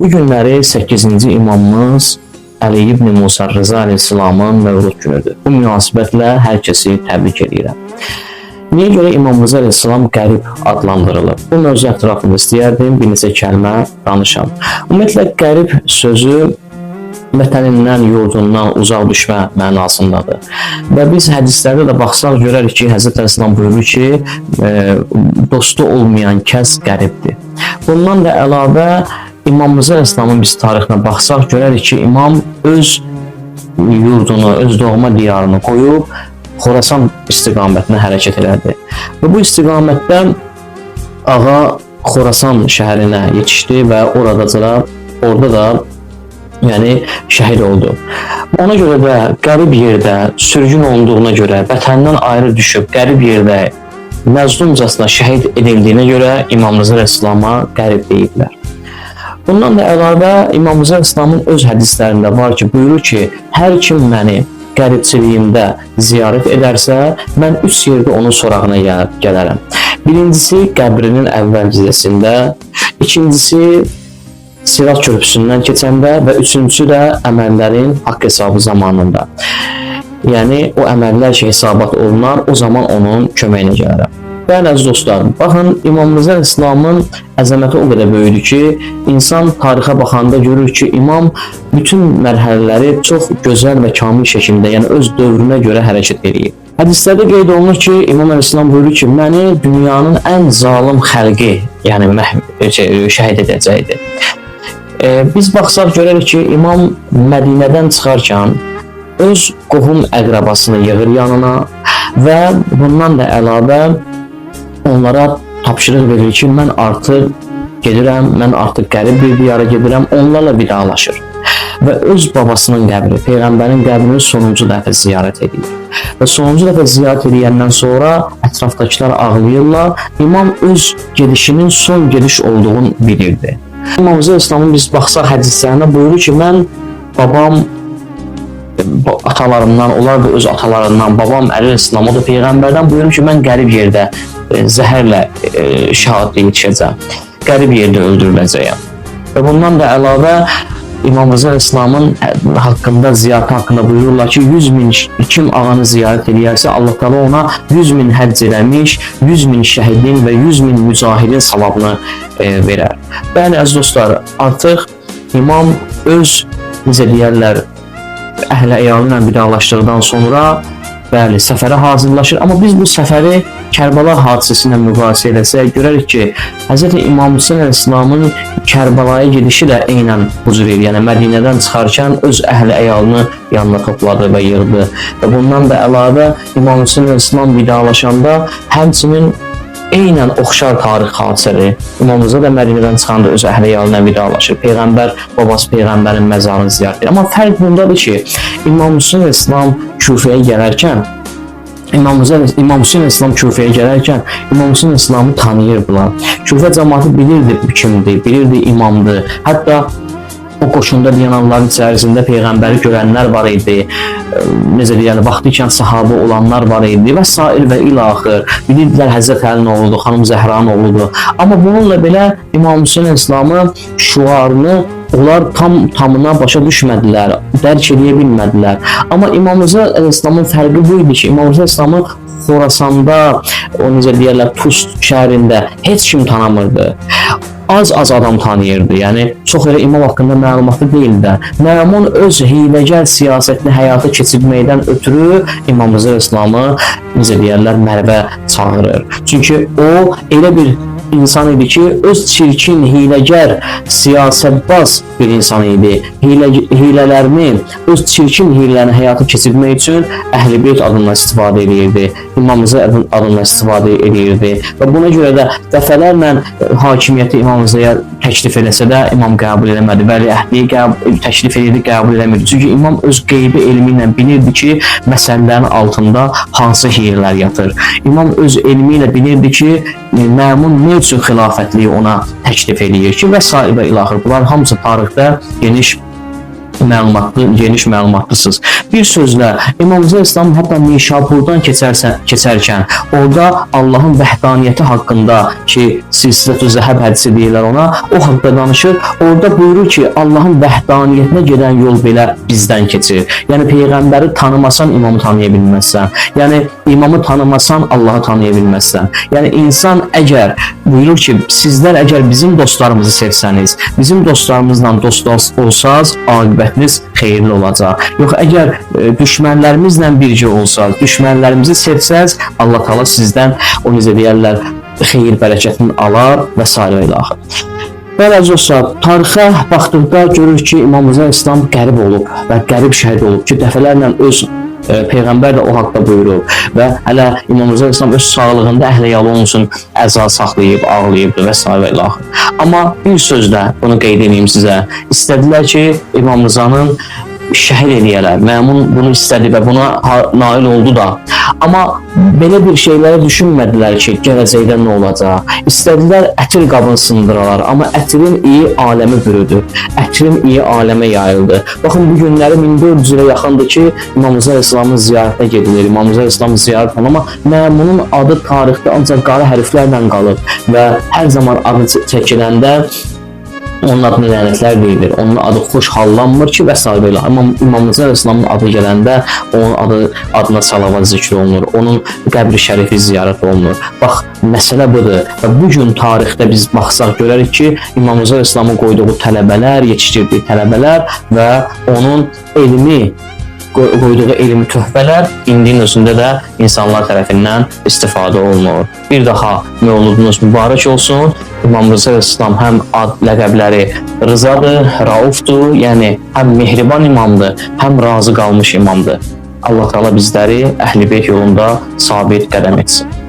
Bu günləri 8-ci imamımız Əli ibn Musa Rıza Aleyhisselamın Mövlud günüdür. Bu münasibətlə hər kəsi təbrik edirəm. Niyə görə İmam Rıza Aleyhisselam qərib adlandırılır? Bu mövzu ətrafında istəyərdim bir neçə kəlmə danışam. Ümumiyyətlə qərib sözü vətənindən, yurdundan uzaq düşmə mənasındadır. Və biz hədislərdə də baxsaq görərik ki, Həzrət Əslam buyurur ki, dostu olmayan kəs qəribdir. Bundan da əlavə İmam Rıza Aleyhisselamın biz tarixinə baxsaq görərik ki, İmam öz yurdunu, öz doğma diyarını qoyub Xorasan istiqamətinə hərəkət elədi. Və bu istiqamətdə ağa Xorasan şəhərinə yetişdi və orada da şəhid oldu. Ona görə də qərib yerdə sürgün olduğuna görə, vətəndən ayrı düşüb qərib yerdə məzlumcasına şəhid edildiyinə görə İmam Rıza Aleyhisselama qərib deyiblər. Bundan da əlavə İmam Rıza Aleyhisselamın öz hədislərində var ki, buyurur ki, hər kim məni qəribçiliyimdə ziyarət edərsə, mən 3 yerdə onun sorağına gələrəm. Birincisi qəbrinin əvvəl cizəsində, ikincisi Sirat körpüsündən keçəndə və üçüncüsü də əməllərin haqq hesabı zamanında. Yəni, o əməllər ki, hesabat olunar, o zaman onun köməyinə gələrəm. Bəli, əziz dostlar, baxın, İmam Rıza Aleyhisselamın əzəməti o qədər böyüdür ki, insan tarixə baxanda görür ki, İmam bütün mərhələləri çox gözəl və kamil şəkildə, yəni öz dövrünə görə hərəkət edir. Hədislərdə qeyd olunur ki, İmam Aleyhisselam buyurur ki, məni dünyanın ən zalim xəlqi, yəni şəhid edəcəkdir. Biz baxsaq görərik ki, İmam Mədinədən çıxarkən öz qohum əqrabasını yığır yanına və bundan da əlavə onlara tapşırıq verir ki, mən artıq gedirəm, mən artıq qərib bir diyara gedirəm, onlarla vidalaşır. Və öz babasının qəbri, Peyğəmbərin qəbrini sonuncu dəfə ziyarət edir. Və sonuncu dəfə ziyarət edəndən sonra ətrafdakılar ağlayırlar, İmam öz gedişinin son gediş olduğunu bilirdi. İmam Rıza Aleyhisselamın biz baxsaq hədislərində buyurur ki, mən babam atalarımdan, onlar da öz atalarından, babam Əli Aleyhisselam, o da Peyğəmbərdən buyurur ki, mən qərib yerdə zəhərlə şəhadətə yetişəcəm, qərib yerdə öldürüləcəyəm. Və bundan da əlavə İmam Rıza Aleyhisselamın haqqında, ziyarəti haqqında buyururlar ki, 100 min kim ağanı ziyarət edərsə, Allah təala ona 100 min həcc eləmiş, 100 min şəhidin və 100 min mücahidin savabını verər. Bəli, əziz dostlar, artıq İmam öz, necə deyərlər, əhli-əyalı ilə vidalaşdıqdan sonra bəli, səfərə hazırlaşır. Amma biz bu səfəri Kərbəla hadisəsi ilə müqayisə eləsək, görərik ki, Hz. İmam Hüseyn Əleyhisselamın Kərbəlaya gedişi də eynən bu cür edir. Yəni, Mədinədən çıxarkən öz əhli-əyalını yanına topladı və yığdı. Və bundan da əlavə İmam Hüseyn Əleyhisselam vidalaşanda həmçinin eynən oxşar tarix hadisələri. İmam Rıza da Mədinədən çıxanda öz əhli-əyalına vidalaşır. Peyğəmbər, babası Peyğəmbərin məzarını ziyarət edir. Amma fərq bundadır ki, İmam Hüseyn Əleyhisselam Küfəyə gələrkən, İmam Hüseyn Əleyhisselam Küfəyə gələrkən, İmam Hüseyn Əleyhisselamı tanıyırdılar. Küfə cəmaatı bilirdi kimdir, bilirdi imamdır. Hətta o qoşunda dayananların içərisində Peyğəmbəri görənlər var idi. Necə deyirlər, vaxtı ikən sahabə olanlar var idi və sair və ilaxır. Bilirdilər Həzrət Əlinin oğludur, xanım Zəhranın oğludur. Amma bununla belə İmam Hüseyn Əleyhisselamın şüarını onlar tamına başa düşmədilər, dərk edə bilmədilər. Amma İmam Rıza Aleyhisselamın fərqi bu idi ki, İmam Rıza Aleyhisselamı Xorasanda, o necə deyərlər, Tust şəhərində heç kim tanımırdı. Az adam tanıyırdı. Yəni, çox elə imam haqqında məlumatı deyildi. Məmun öz hiləgər siyasətini həyata keçirməkdən ötürü İmam Rıza Aleyhisselamı, necə deyərlər, Mərvə çağırır. Çünki o elə bir insan idi ki, öz çirkin, hiləgər, siyasətbaz bir insan idi. Hilələrini, öz çirkin hilələrini həyata keçirmək üçün Əhl-i Beyt adından istifadə edirdi. İmam Rıza adından istifadə edirdi. Və buna görə də dəfələrlə hakimiyyəti İmam Rızaya təklif eləsə də İmam qəbul eləmədi. Vəli əhliyi təklif edirdi, qəbul eləmirdi. Çünki İmam öz qeybi elmi ilə bilirdi ki, məsələlərin altında hansı hilələr yatır. İmam öz elmi ilə bilirdi ki, Məmun nə üçün xilafətliyi ona təklif edir ki, və s. və ilaxır. Bunlar hamısı tarixdə geniş məlumatlı, geniş məlumatlısınız. Bir sözlə İmam Rza İslam hətta Nişapurdan keçərkən orada Allahın vəhdaniyyəti haqqında ki, Silsilətü Zəhəb hədisi deyirlər ona, o haqqda danışır. Orada buyurur ki, Allahın vəhdaniyyətinə gedən yol belə bizdən keçir. Yəni peyğəmbəri tanımasan imamı tanıya bilməzsən. Yəni imamı tanımasan Allahı tanıya bilməzsən. Yəni insan əgər buyurur ki, sizlər əgər bizim dostlarımızı sevsəniz, bizim dostlarımızla dost olsanız, aqibətiniz xeyirli olacaq. Yox, əgər düşmənlərimizlə bircə olsanız, düşmənlərimizi sevsəz, Allah Taala sizdən o necə deyərlər, xeyir bərəkətini alar və s. və ilaxır. Bəli dostlar, tarixə baxdıqda görürük ki, İmam Rza İslam qərib olub və qərib şəhid olub ki, dəfələrlə öz Peyğəmbər də o haqda buyurub və hələ İmam Rza İslam öz sağlığında əhliyalı olsun əza saxlayıb, ağlayıbdır və s. və ilaxır. Amma bir sözlə bunu qeyd edeyim sizə, istədilər ki, İmam Rzanın şəhid eləyələr. Məmun bunu istədi və buna nail oldu da. Amma belə bir şeyləri düşünmədilər ki, gələcəkdə nə olacaq. İstədilər ətir qabını sındıralar, amma ətirin iyi aləmi bürüdü. Ətirin iyi aləmə yayıldı. Baxın, bu günləri 1400 ilə yaxındır ki, İmam Rza İslamın ziyarətə gedilir. İmam Rza İslamın ziyarət olunur, amma Məmunun adı tarixdə ancaq qara hərflərlə qalıb və hər zaman adı çəkiləndə onun adına lənətlər deyilir, onun adı xoş hallanmır ki və s. Amma İmam Rza İslamın adı gələndə onun adına salavat zikr olunur, onun qəbri şərifi ziyarət olunur. Bax, məsələ budur və bugün tarixdə biz baxsaq görərik ki, İmam Rza İslamın qoyduğu tələbələr, yetişdirdiyi tələbələr və onun qoyduğu elmi töhfələr indinin özündə də insanlar tərəfindən istifadə olunur. Bir daha məvludunuz mübarək olsun. İmam Rza İslam həm ad ləqəbləri Rızadır, Raufdur, yəni həm mehriban imamdır, həm razı qalmış imamdır. Allah Teala bizləri Əhl-i Beyt yolunda sabit qədəm etsin.